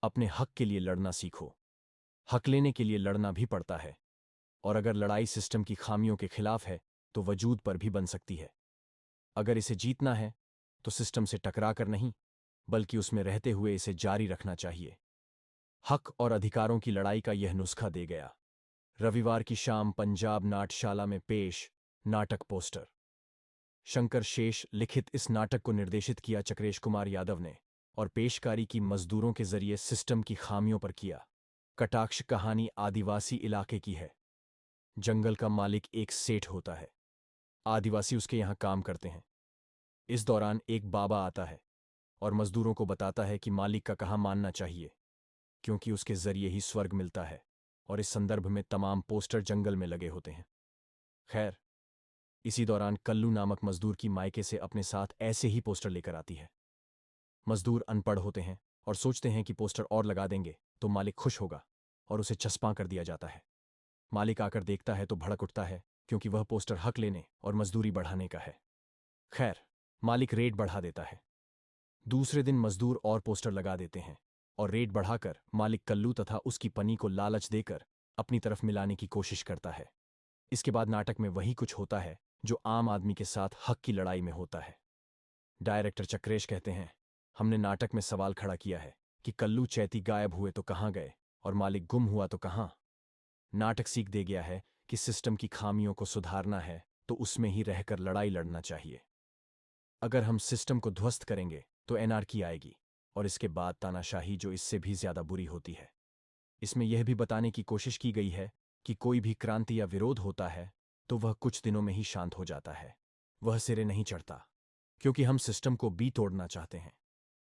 अपने हक के लिए लड़ना सीखो। हक लेने के लिए लड़ना भी पड़ता है, और अगर लड़ाई सिस्टम की खामियों के खिलाफ है तो वजूद पर भी बन सकती है। अगर इसे जीतना है तो सिस्टम से टकरा कर नहीं, बल्कि उसमें रहते हुए इसे जारी रखना चाहिए। हक और अधिकारों की लड़ाई का यह नुस्खा दे गया। रविवार की शाम पंजाब नाट्यशाला में पेश नाटक पोस्टर। शंकर शेष लिखित इस नाटक को निर्देशित किया चक्रेश कुमार यादव ने, और पेशकारी की मजदूरों के जरिए सिस्टम की खामियों पर किया। कटाक्ष कहानी आदिवासी इलाके की है। जंगल का मालिक एक सेठ होता है। आदिवासी उसके यहाँ काम करते हैं। इस दौरान एक बाबा आता है और मजदूरों को बताता है कि मालिक का कहा मानना चाहिए, क्योंकि उसके जरिए ही स्वर्ग मिलता है। और इस संदर्भ में तमाम पोस्टर जंगल में लगे होते हैं। खैर, इसी दौरान कल्लू नामक मजदूर की मायके से अपने साथ ऐसे ही पोस्टर लेकर आती है। मजदूर अनपढ़ होते हैं और सोचते हैं कि पोस्टर और लगा देंगे तो मालिक खुश होगा, और उसे चस्पा कर दिया जाता है। मालिक आकर देखता है तो भड़क उठता है, क्योंकि वह पोस्टर हक लेने और मजदूरी बढ़ाने का है। खैर, मालिक रेट बढ़ा देता है। दूसरे दिन मजदूर और पोस्टर लगा देते हैं, और रेट बढ़ाकर मालिक कल्लू तथा उसकी पनी को लालच देकर अपनी तरफ मिलाने की कोशिश करता है। इसके बाद नाटक में वही कुछ होता है जो आम आदमी के साथ हक की लड़ाई में होता है। डायरेक्टर चक्रेश कहते हैं, हमने नाटक में सवाल खड़ा किया है कि कल्लू चैती गायब हुए तो कहाँ गए और मालिक गुम हुआ तो कहाँ। नाटक सीख दे गया है कि सिस्टम की खामियों को सुधारना है तो उसमें ही रहकर लड़ाई लड़ना चाहिए। अगर हम सिस्टम को ध्वस्त करेंगे तो एनार्की आएगी, और इसके बाद तानाशाही, जो इससे भी ज्यादा बुरी होती है। इसमें यह भी बताने की कोशिश की गई है कि कोई भी क्रांति या विरोध होता है तो वह कुछ दिनों में ही शांत हो जाता है। वह सिरे नहीं चढ़ता, क्योंकि हम सिस्टम को भी तोड़ना चाहते हैं।